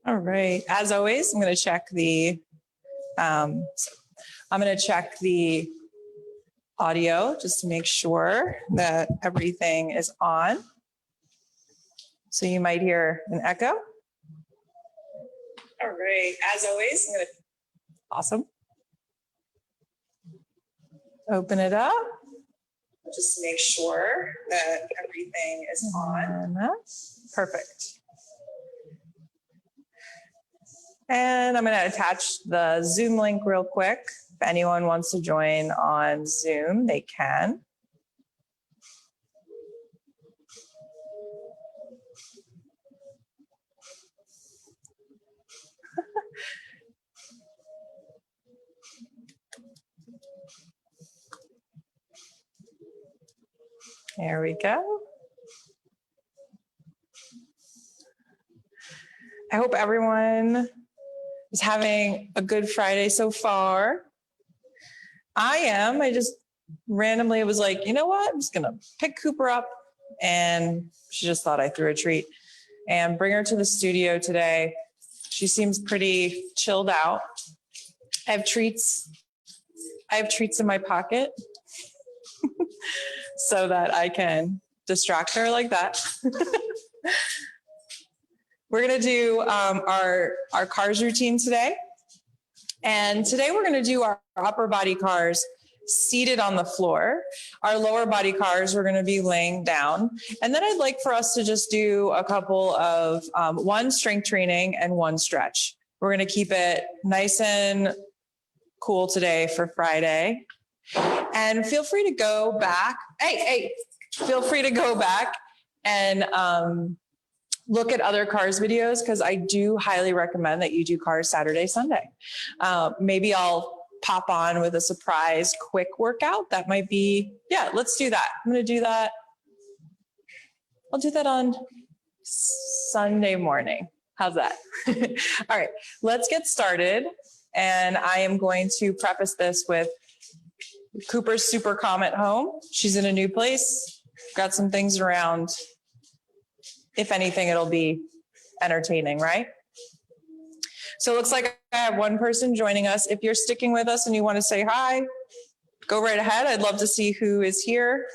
All right. As always, I'm going to check the audio just to make sure that everything is on. So you might hear an echo. All right. As always, awesome. Open it up. Just to make sure that everything is on. Perfect. And I'm going to attach the Zoom link real quick. If anyone wants to join on Zoom, they can. There we go. I hope everyone is having a good Friday so far. I am. I just randomly was like, you know what? I'm just going to pick Cooper up. And she just thought I threw a treat and bring her to the studio today. She seems pretty chilled out. I have treats in my pocket so that I can distract her like that. We're going to do our cars routine today. And today we're going to do our upper body cars seated on the floor. Our lower body cars, we're going to be laying down. And then I'd like for us to just do a couple of one strength training and one stretch. We're going to keep it nice and cool today for Friday. And feel free to go back. Feel free to go back and look at other cars videos, because I do highly recommend that you do cars Saturday, Sunday. Maybe I'll pop on with a surprise quick workout. That might be, yeah, let's do that. I'm going to do that. I'll do that on Sunday morning. How's that? All right, let's get started. And I am going to preface this with Cooper's super calm at home. She's in a new place, got some things around. If anything, it'll be entertaining, right? So it looks like I have one person joining us. If you're sticking with us and you want to say hi, go right ahead. I'd love to see who is here.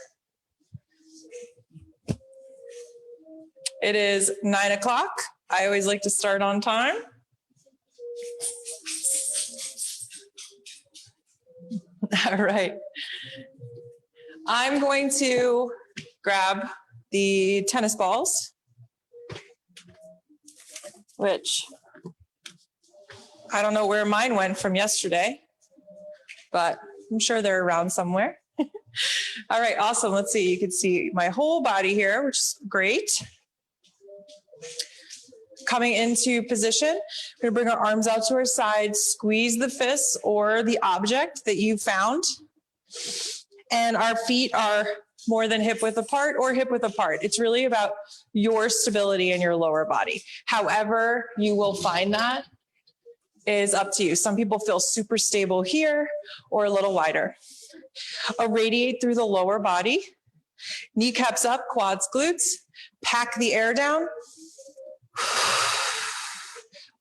It is 9 o'clock. I always like to start on time. All right. I'm going to grab the tennis balls, which I don't know where mine went from yesterday, but I'm sure they're around somewhere. All right, awesome. Let's see. You can see my whole body here, which is great. Coming into position, we're going to bring our arms out to our side, squeeze the fists or the object that you found. And our feet are more than hip width apart or hip width apart. It's really about your stability in your lower body. However you will find that is up to you. Some people feel super stable here or a little wider. Irradiate through the lower body. Kneecaps up, quads, glutes. Pack the air down.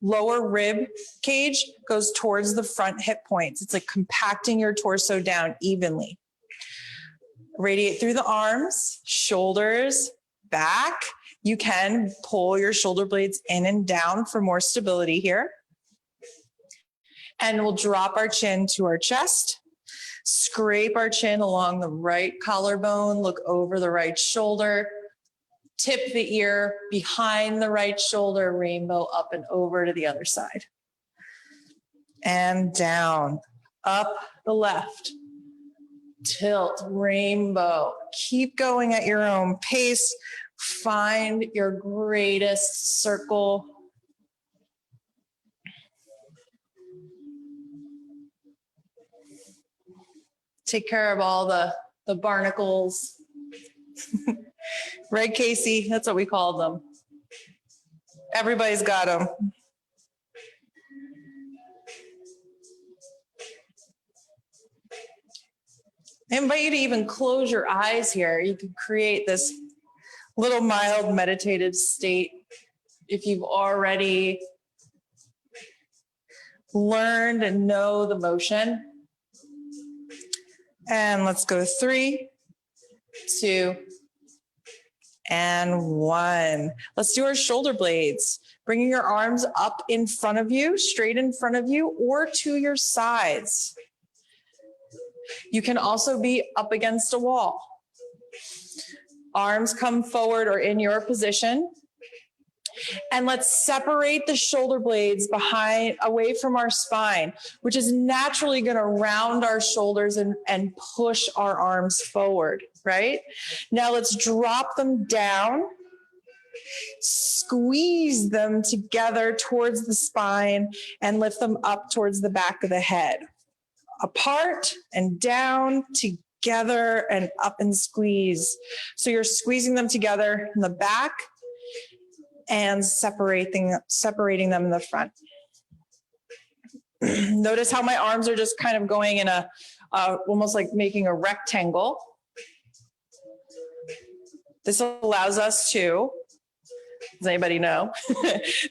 Lower rib cage goes towards the front hip points. It's like compacting your torso down evenly. Radiate through the arms, shoulders, back. You can pull your shoulder blades in and down for more stability here. And we'll drop our chin to our chest, scrape our chin along the right collarbone, look over the right shoulder, tip the ear behind the right shoulder, rainbow up and over to the other side. And down, up the left. Tilt, rainbow. Keep going at your own pace. Find your greatest circle. Take care of all the barnacles. Right, Casey? That's what we call them. Everybody's got them. I invite you to even close your eyes here. You can create this little mild meditative state. If you've already learned and know the motion. And let's go 3, 2, and 1. Let's do our shoulder blades. Bringing your arms up in front of you, straight in front of you, or to your sides. You can also be up against a wall. Arms come forward or in your position. And let's separate the shoulder blades away from our spine, which is naturally going to round our shoulders and push our arms forward, right? Now let's drop them down, squeeze them together towards the spine, and lift them up towards the back of the head. Apart and down, together and up and squeeze. So you're squeezing them together in the back and separating them in the front. Notice how my arms are just kind of going in almost like making a rectangle. This allows us to, does anybody know?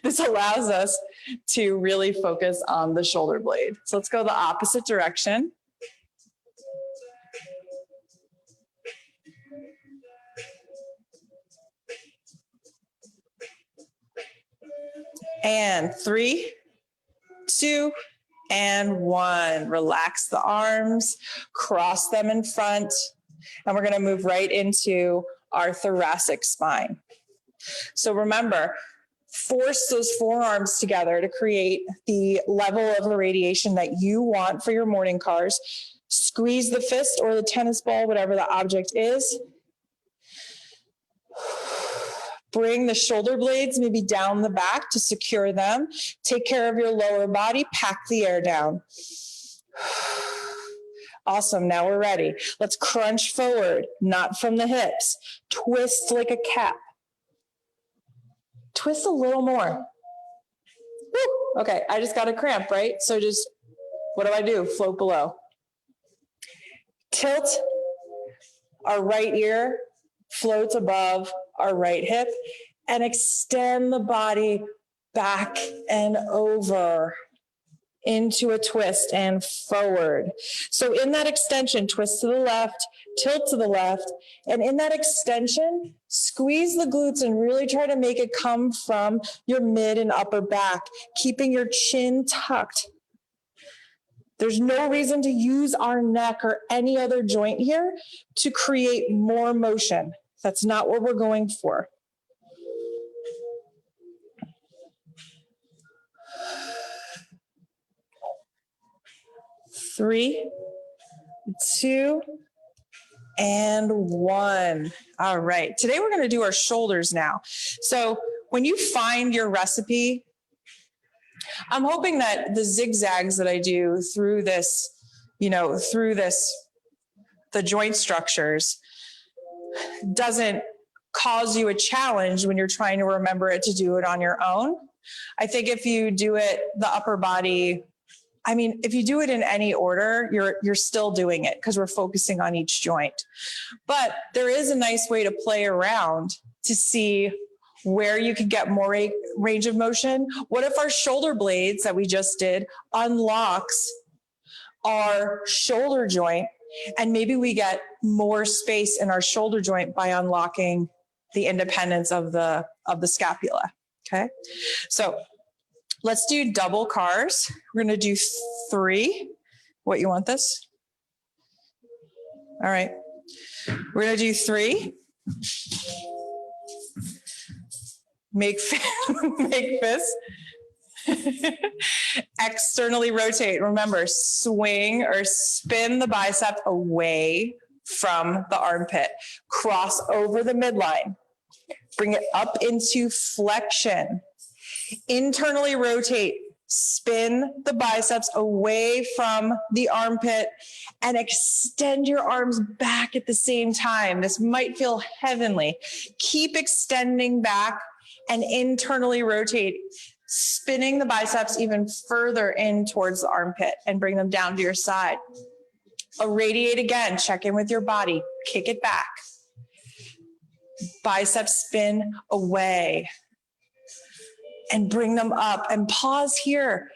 This allows us to really focus on the shoulder blade. So let's go the opposite direction. And 3, 2, and 1. Relax the arms, cross them in front, and we're going to move right into our thoracic spine. So remember, force those forearms together to create the level of irradiation that you want for your morning cars. Squeeze the fist or the tennis ball, whatever the object is. Bring the shoulder blades maybe down the back to secure them. Take care of your lower body. Pack the air down. Awesome. Now we're ready. Let's crunch forward, not from the hips. Twist like a cap. Twist a little more. Woo. Okay, I just got a cramp, right? So just, what do? Float below. Tilt our right ear, floats above our right hip, and extend the body back and over into a twist and forward. So in that extension, twist to the left, tilt to the left, and in that extension, squeeze the glutes and really try to make it come from your mid and upper back, keeping your chin tucked. There's no reason to use our neck or any other joint here to create more motion. That's not what we're going for. Three, 2, and 1. All right. Today we're going to do our shoulders now. So when you find your recipe, I'm hoping that the zigzags that I do through this, the joint structures doesn't cause you a challenge when you're trying to remember it to do it on your own. I think if you do it, the upper body, if you do it in any order, you're still doing it because we're focusing on each joint. But there is a nice way to play around to see where you could get more range of motion. What if our shoulder blades that we just did unlocks our shoulder joint, and maybe we get more space in our shoulder joint by unlocking the independence of the scapula, okay? So let's do double cars. We're gonna do 3. What, you want this? All right, we're gonna do 3. Make fists. Externally rotate. Remember, swing or spin the bicep away from the armpit. Cross over the midline. Bring it up into flexion. Internally rotate. Spin the biceps away from the armpit and extend your arms back at the same time. This might feel heavenly. Keep extending back and internally rotate, spinning the biceps even further in towards the armpit and bring them down to your side. Irradiate again, check in with your body, kick it back. Biceps spin away. And bring them up and pause here.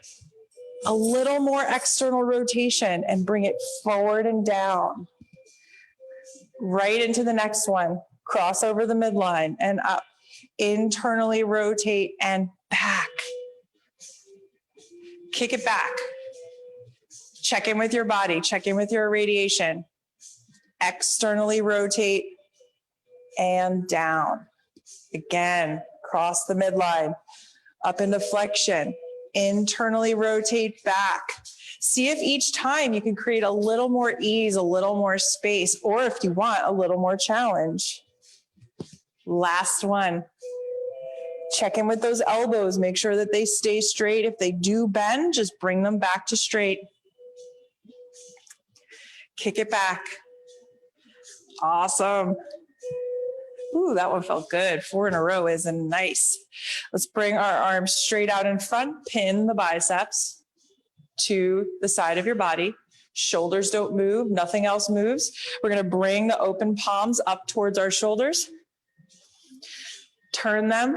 A little more external rotation and bring it forward and down. Right into the next one. Cross over the midline and up. Internally rotate and back. Kick it back. Check in with your body. Check in with your irradiation. Externally rotate and down. Again, cross the midline. Up into flexion, internally rotate back. See if each time you can create a little more ease, a little more space, or if you want a little more challenge. Last one. Check in with those elbows. Make sure that they stay straight. If they do bend, just bring them back to straight. Kick it back. Awesome. Ooh, that one felt good. 4 in a row is nice. Let's bring our arms straight out in front, pin the biceps to the side of your body. Shoulders don't move, nothing else moves. We're gonna bring the open palms up towards our shoulders. Turn them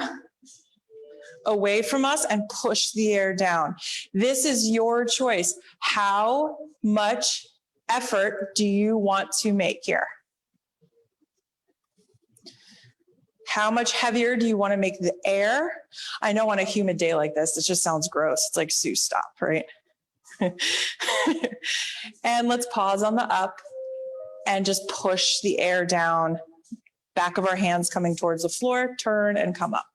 away from us and push the air down. This is your choice. How much effort do you want to make here? How much heavier do you want to make the air? I know on a humid day like this, it just sounds gross. It's like, Sue, stop, right? And let's pause on the up and just push the air down. Back of our hands coming towards the floor, turn and come up.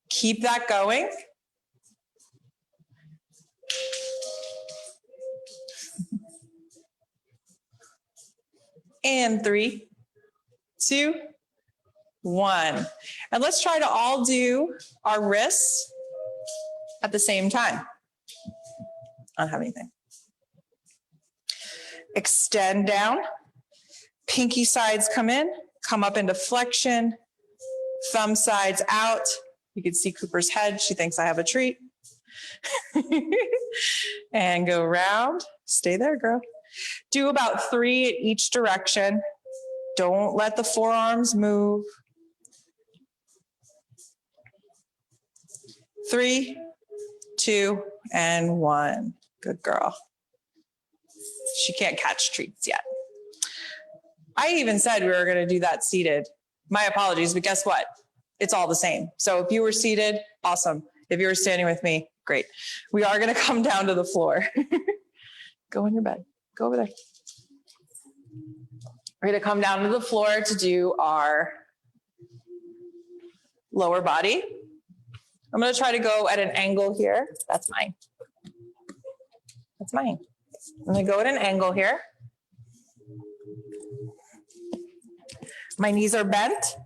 Keep that going. And 3, 2, 1. And let's try to all do our wrists at the same time. I don't have anything. Extend down. Pinky sides come in, come up into flexion. Thumb sides out. You can see Cooper's head. She thinks I have a treat. And go round. Stay there, girl. Do about 3 in each direction. Don't let the forearms move. 3, 2, and 1. Good girl. She can't catch treats yet. I even said we were going to do that seated. My apologies, but guess what? It's all the same. So if you were seated, awesome. If you were standing with me, great. We are going to come down to the floor. Go in your bed. Go over there. We're going to come down to the floor to do our lower body. I'm going to try to go at an angle here. That's mine. That's mine. I'm going to go at an angle here. My knees are bent.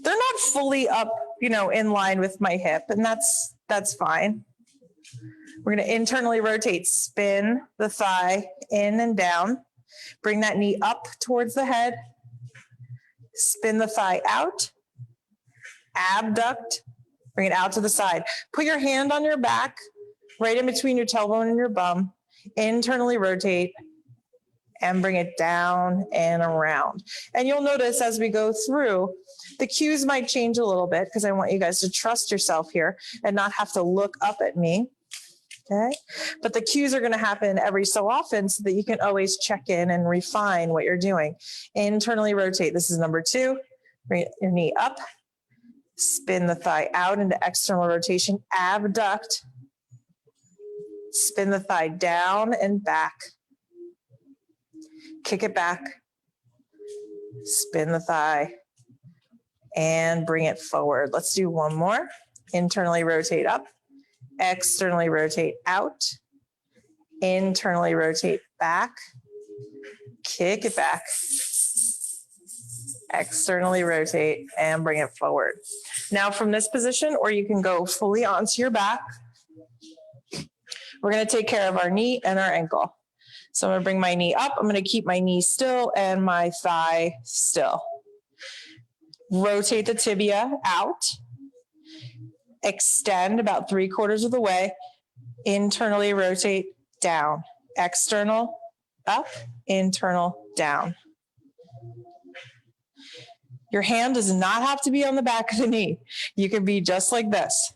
They're not fully up, in line with my hip, and that's fine. We're going to internally rotate, spin the thigh in and down. Bring that knee up towards the head. Spin the thigh out. Abduct. Bring it out to the side. Put your hand on your back, right in between your tailbone and your bum. Internally rotate and bring it down and around. And you'll notice as we go through, the cues might change a little bit because I want you guys to trust yourself here and not have to look up at me. Okay? But the cues are going to happen every so often so that you can always check in and refine what you're doing. Internally rotate. This is number 2. Bring your knee up. Spin the thigh out into external rotation. Abduct. Spin the thigh down and back. Kick it back. Spin the thigh and bring it forward. Let's do one more. Internally rotate up. Externally rotate out. Internally rotate back. Kick it back. Externally rotate and bring it forward. Now from this position, or you can go fully onto your back. We're going to take care of our knee and our ankle. So I'm going to bring my knee up. I'm going to keep my knee still and my thigh still. Rotate the tibia out. Extend about 3/4 of the way. Internally rotate down. External up, internal down. Your hand does not have to be on the back of the knee. You can be just like this.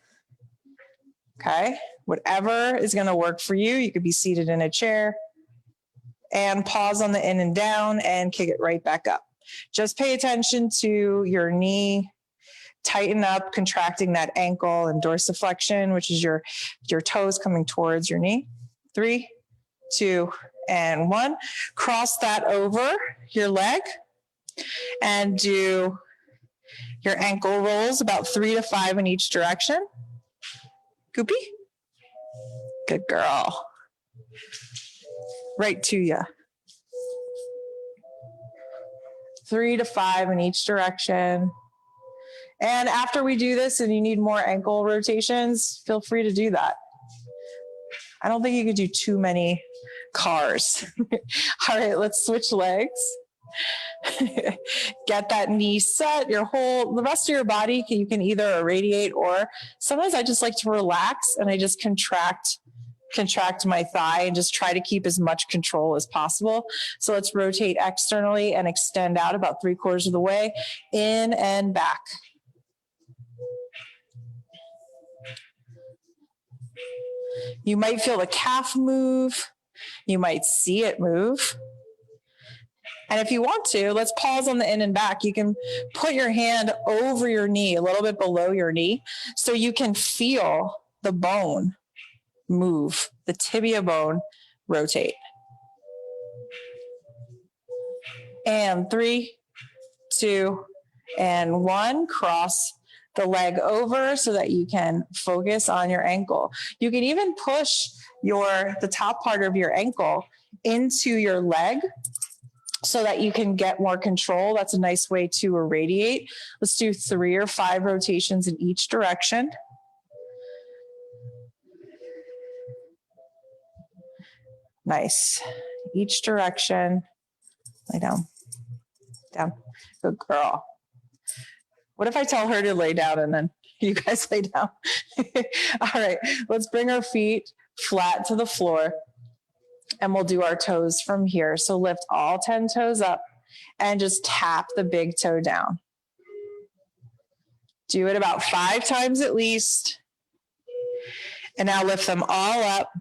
Okay? Whatever is going to work for you. You could be seated in a chair and pause on the in and down and kick it right back up. Just pay attention to your knee. Tighten up, contracting that ankle and dorsiflexion, which is your toes coming towards your knee. 3, 2, and 1. Cross that over your leg and do your ankle rolls about 3 to 5 in each direction. Goopy. Good girl. Right to you. 3 to 5 in each direction. And after we do this and you need more ankle rotations, feel free to do that. I don't think you could do too many cars. All right, let's switch legs. Get that knee set, the rest of your body, you can either irradiate, or sometimes I just like to relax and I just contract my thigh and just try to keep as much control as possible. So let's rotate externally and extend out about 3/4 of the way, in and back. You might feel the calf move. You might see it move. And if you want to, let's pause on the in and back. You can put your hand over your knee, a little bit below your knee, so you can feel the bone move, the tibia bone rotate. And 3, 2, and 1. Cross the leg over so that you can focus on your ankle. You can even push the top part of your ankle into your leg so that you can get more control. That's a nice way to irradiate. Let's do 3 or 5 rotations in each direction. Nice. Each direction. Lay down. Down. Good girl. What if I tell her to lay down and then you guys lay down? All right, let's bring our feet flat to the floor and we'll do our toes from here. So lift all 10 toes up and just tap the big toe down. Do it about 5 times at least. And now lift them all up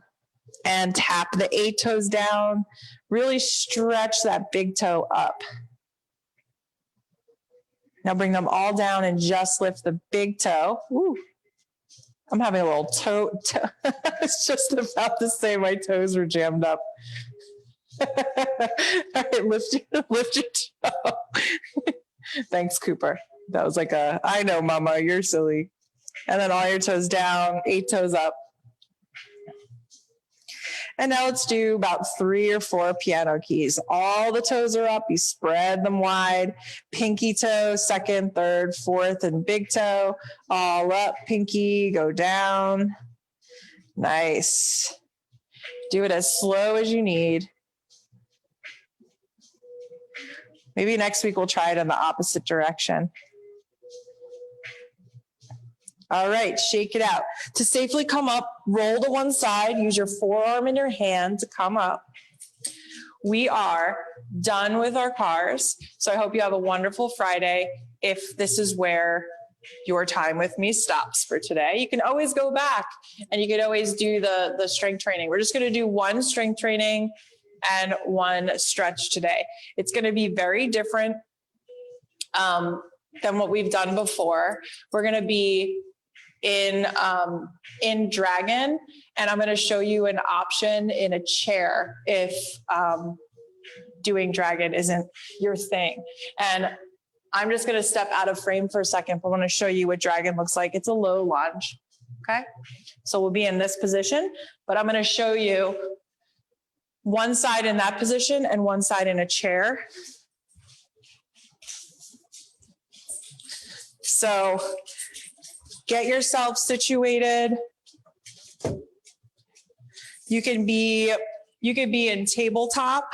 and tap the 8 toes down. Really stretch that big toe up. Now bring them all down and just lift the big toe. Ooh, I'm having a little toe. I was just about to say my toes were jammed up. All right, lift your toe. Thanks, Cooper. That was like I know, Mama, you're silly. And then all your toes down, 8 toes up. And now let's do about 3 or 4 piano keys. All the toes are up. You spread them wide. Pinky toe, 2nd, 3rd, 4th, and big toe. All up, pinky, go down. Nice. Do it as slow as you need. Maybe next week we'll try it in the opposite direction. All right, shake it out. To safely come up, roll to one side, use your forearm and your hand to come up. We are done with our cars. So I hope you have a wonderful Friday. If this is where your time with me stops for today, you can always go back and you can always do the strength training. We're just going to do 1 strength training and 1 stretch today. It's going to be very different than what we've done before. We're going to be in dragon, and I'm going to show you an option in a chair if doing dragon isn't your thing. And I'm just going to step out of frame for a second, but I want to show you what dragon looks like. It's a low lunge. Okay. So we'll be in this position, but I'm going to show you one side in that position and one side in a chair. So get yourself situated. You could be in tabletop.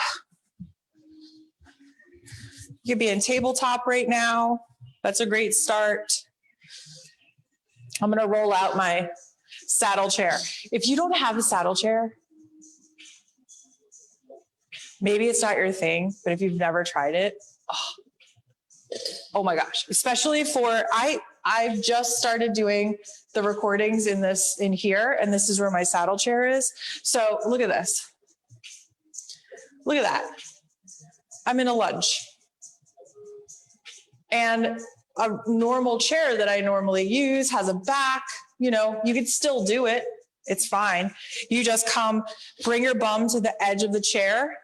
You could be in tabletop right now. That's a great start. I'm going to roll out my saddle chair. If you don't have a saddle chair, maybe it's not your thing, but if you've never tried it, Oh my gosh, especially for, I've just started doing the recordings in here, and this is where my saddle chair is. So look at this. Look at that. I'm in a lunge. And a normal chair that I normally use has a back, you could still do it. It's fine. You just come, bring your bum to the edge of the chair,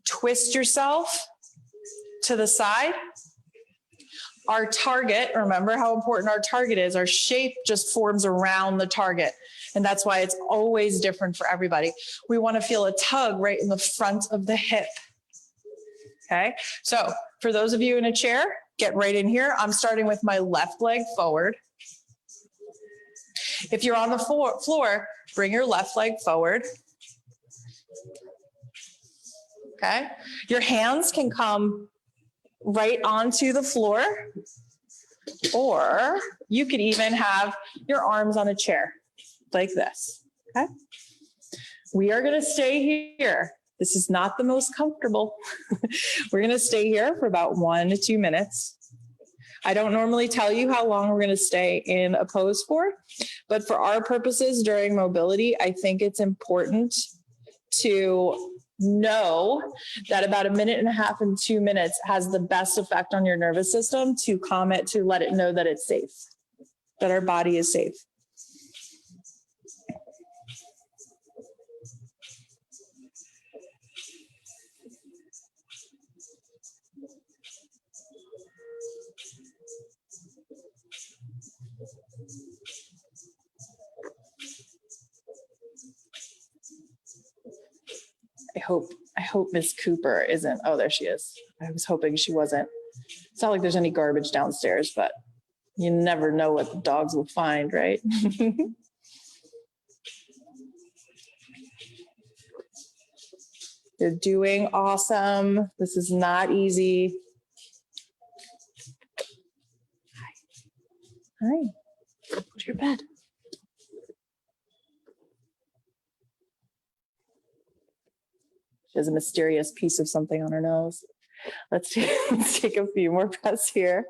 twist yourself to the side. Our target, remember how important our target is. Our shape just forms around the target. And that's why it's always different for everybody. We want to feel a tug right in the front of the hip. Okay. So for those of you in a chair, get right in here. I'm starting with my left leg forward. If you're on the floor, bring your left leg forward. Okay. Your hands can come right onto the floor, or you could even have your arms on a chair like this. Okay. We are going to stay here. This is not the most comfortable. We're going to stay here for about 1 to 2 minutes. I don't normally tell you how long we're going to stay in a pose for, but for our purposes during mobility, I think it's important to know that about 1.5 minutes and 2 minutes has the best effect on your nervous system to calm it, to let it know that it's safe, that our body is safe. I hope Miss Cooper isn't. Oh, there she is. I was hoping she wasn't. It's not like there's any garbage downstairs, but you never know what the dogs will find, right? You're doing awesome. This is not easy. Hi. Go to your bed. She has a mysterious piece of something on her nose. Let's take a few more breaths here.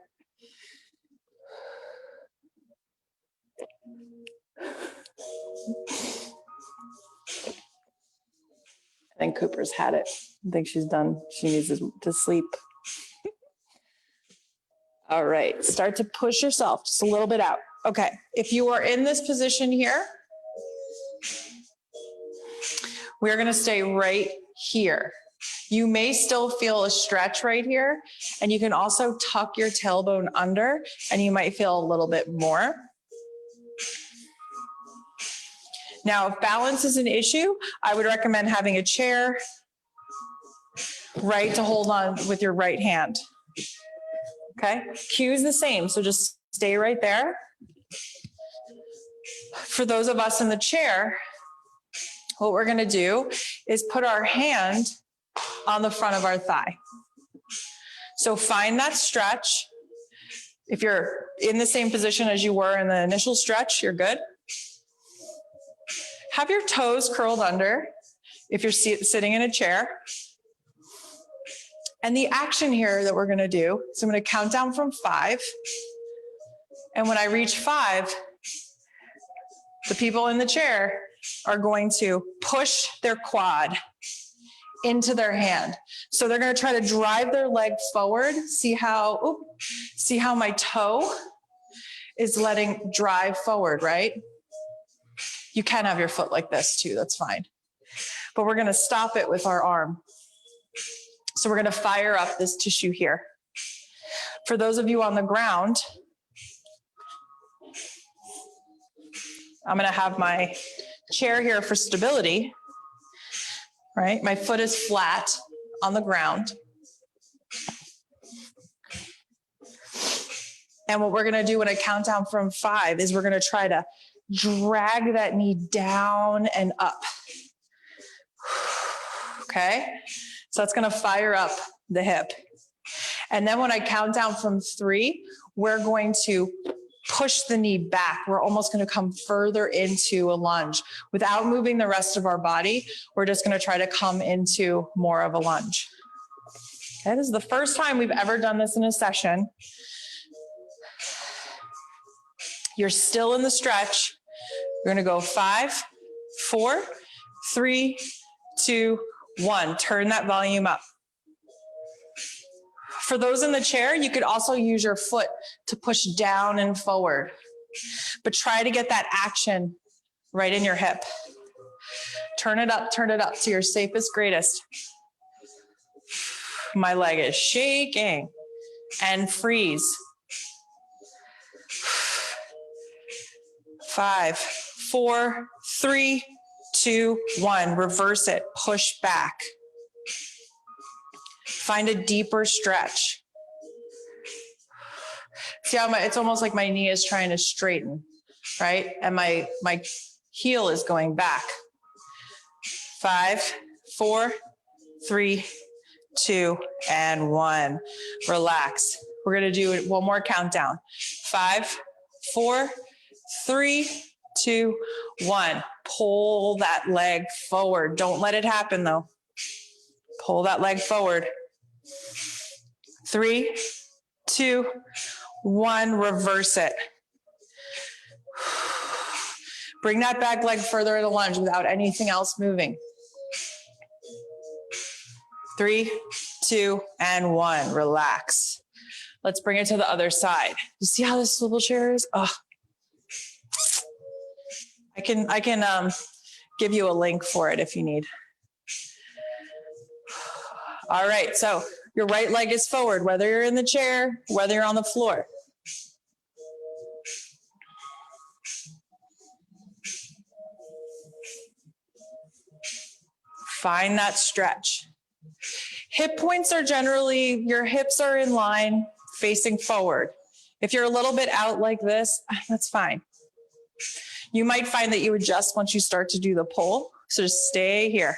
I think Cooper's had it. I think she's done. She needs to sleep. All right, start to push yourself just a little bit out. Okay, if you are in this position here, we're gonna stay right here. You may still feel a stretch right here, and you can also tuck your tailbone under, and you might feel a little bit more. Now, if balance is an issue, I would recommend having a chair, right, to hold on with your right hand. Okay, cue is the same, so just stay right there. For those of us in the chair, what we're gonna do is put our hand on the front of our thigh. So find that stretch. If you're in the same position as you were in the initial stretch, you're good. Have your toes curled under if you're sitting in a chair. And the action here that we're gonna do, so I'm gonna count down from 5. And when I reach 5, the people in the chair are going to push their quad into their hand. So they're going to try to drive their leg forward. See how my toe is letting drive forward, right? You can have your foot like this too, that's fine. But we're going to stop it with our arm. So we're going to fire up this tissue here. For those of you on the ground, I'm going to have my chair here for stability, right? My foot is flat on the ground. And what we're going to do when I count down from 5 is we're going to try to drag that knee down and up. Okay? So it's going to fire up the hip. And then when I count down from 3, we're going to push the knee back. We're almost going to come further into a lunge. Without moving the rest of our body, we're just going to try to come into more of a lunge. Okay, this is the first time we've ever done this in a session. You're still in the stretch. You're gonna go 5, 4, 3, 2, 1. Turn that volume up. For those in the chair, you could also use your foot to push down and forward, but try to get that action right in your hip. Turn it up to your safest, greatest. My leg is shaking, and freeze. 5, 4, 3, 2, 1. Reverse it, push back. Find a deeper stretch. See how it's almost like my knee is trying to straighten, right? And my heel is going back. 5, 4, 3, 2, and 1. Relax. We're gonna do one more countdown. 5, 4, 3, 2, 1. Pull that leg forward. Don't let it happen though. Pull that leg forward. 3, 2, 1. Reverse it. Bring that back leg further in the lunge without anything else moving. 3, 2, and 1. Relax. Let's bring it to the other side. You see how this swivel chair is? Oh. I can give you a link for it if you need. All right, so your right leg is forward, whether you're in the chair, whether you're on the floor. Find that stretch. Hip points are generally, your hips are in line facing forward. If you're a little bit out like this, that's fine. You might find that you adjust once you start to do the pull, so just stay here.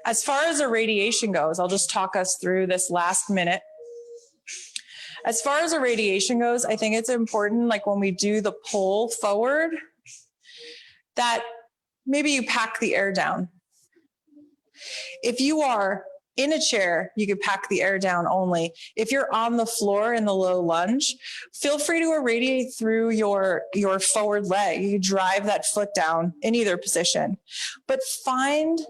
As far as irradiation goes, I'll just talk us through this last minute. As far as irradiation goes, I think it's important, like when we do the pull forward, that maybe you pack the air down. If you are in a chair, you could pack the air down only. If you're on the floor in the low lunge, feel free to irradiate through your forward leg. You drive that foot down in either position, but find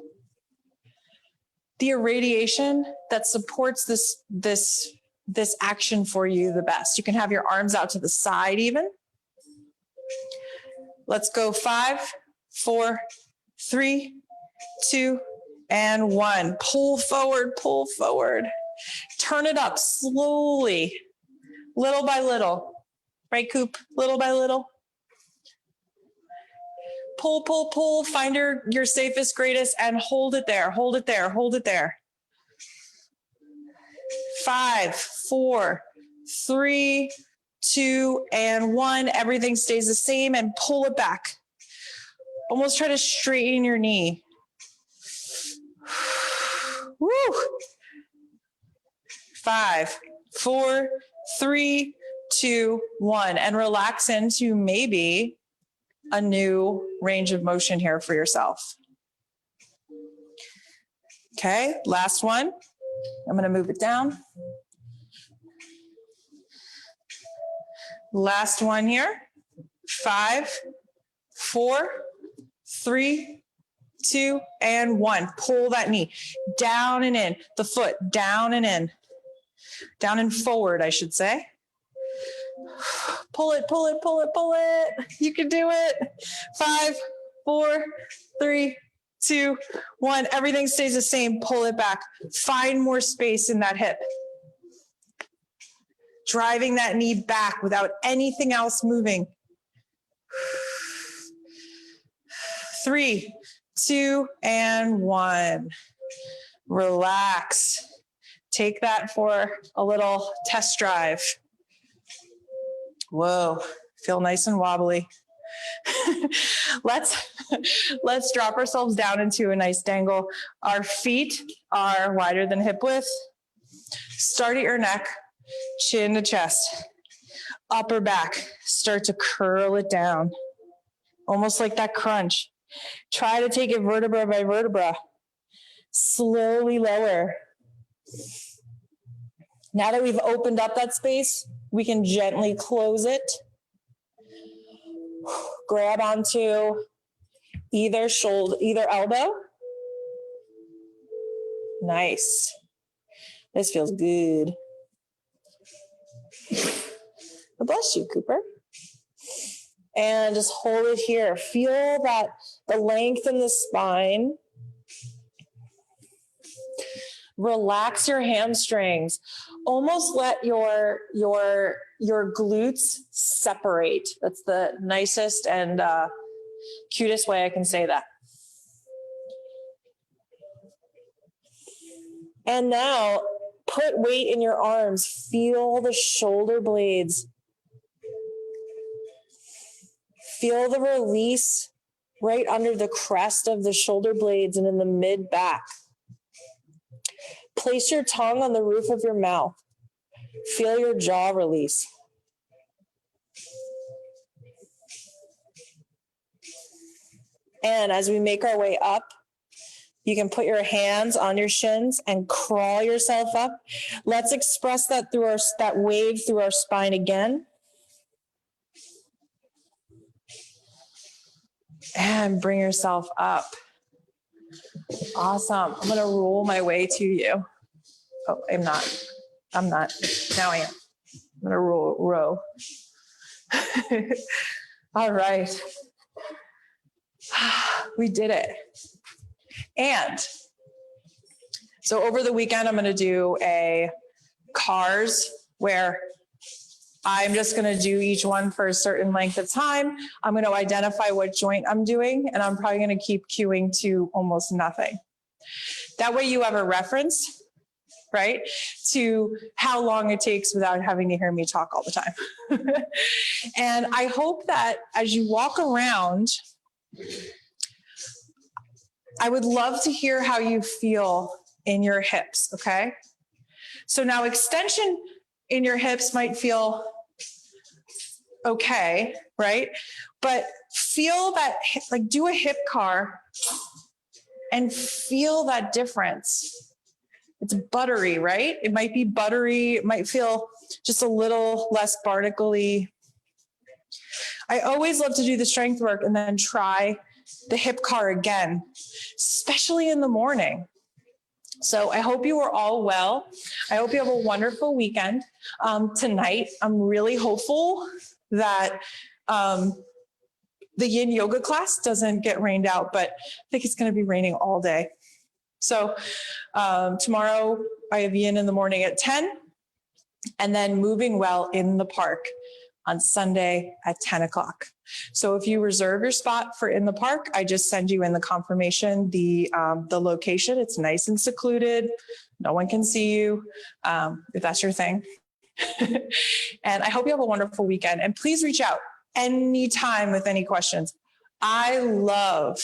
the irradiation that supports this action for you the best. You can have your arms out to the side even. Let's go 5, 4, 3, 2, and 1. Pull forward, pull forward. Turn it up slowly, little by little. Right, Coop? Little by little. Pull, pull, pull. Find your safest, greatest, and hold it there, hold it there, hold it there. 5, 4, 3, 2, and 1. Everything stays the same, and pull it back. Almost try to straighten your knee. Woo. 5, 4, 3, 2, 1. And relax into maybe a new range of motion here for yourself. Okay, last one. I'm going to move it down. Last one here. 5, 4, 3, 2, and 1. Pull that knee down and in. The foot down and in. Down and forward, I should say. Pull it, pull it, pull it, pull it. You can do it. 5, 4, 3, 2, 1. Everything stays the same. Pull it back. Find more space in that hip. Driving that knee back without anything else moving. 3, 2, and 1. Relax. Take that for a little test drive. Whoa, feel nice and wobbly. Let's drop ourselves down into a nice dangle. Our feet are wider than hip width. Start at your neck, chin to chest. Upper back, start to curl it down. Almost like that crunch. Try to take it vertebra by vertebra. Slowly lower. Now that we've opened up that space, we can gently close it. Grab onto either shoulder, either elbow. Nice. This feels good. Well, bless you, Cooper. And just hold it here. Feel that the length in the spine. Relax your hamstrings. Almost let your glutes separate. That's the nicest and cutest way I can say that. And now put weight in your arms. Feel the shoulder blades. Feel the release right under the crest of the shoulder blades and in the mid back. Place your tongue on the roof of your mouth. Feel your jaw release. And as we make our way up, you can put your hands on your shins and crawl yourself up. Let's express that through that wave through our spine again. And bring yourself up. Awesome. I'm going to roll my way to you. Oh, I'm not. Now I am. I'm going to row. All right. We did it. And so over the weekend, I'm going to do a CARS where I'm just going to do each one for a certain length of time. I'm going to identify what joint I'm doing, and I'm probably going to keep cueing to almost nothing. That way you have a reference, right, to how long it takes without having to hear me talk all the time. And I hope that as you walk around, I would love to hear how you feel in your hips, okay? So now extension in your hips might feel okay, right? But feel that, like do a hip car and feel that difference. It's buttery, right? It might be buttery. It might feel just a little less barnacle-y. I always love to do the strength work and then try the hip car again, especially in the morning. So I hope you are all well. I hope you have a wonderful weekend. Tonight, I'm really hopeful that the yin yoga class doesn't get rained out, but I think it's going to be raining all day. So tomorrow I have yin in the morning at 10 and then moving well in the park on Sunday at 10 o'clock. So if you reserve your spot for in the park, I just send you in the confirmation, the location. It's nice and secluded. No one can see you if that's your thing. And I hope you have a wonderful weekend. And please reach out anytime with any questions. I love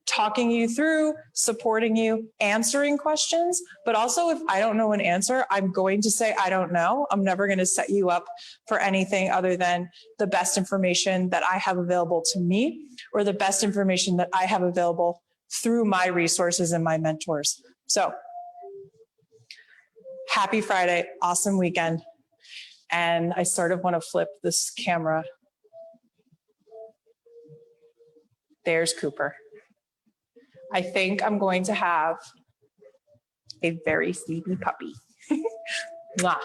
talking you through, supporting you, answering questions, but also if I don't know an answer, I'm going to say, I don't know. I'm never going to set you up for anything other than the best information that I have available to me or the best information that I have available through my resources and my mentors. So happy Friday, awesome weekend. And I sort of want to flip this camera. There's Cooper. I think I'm going to have a very sleepy puppy. Mwah.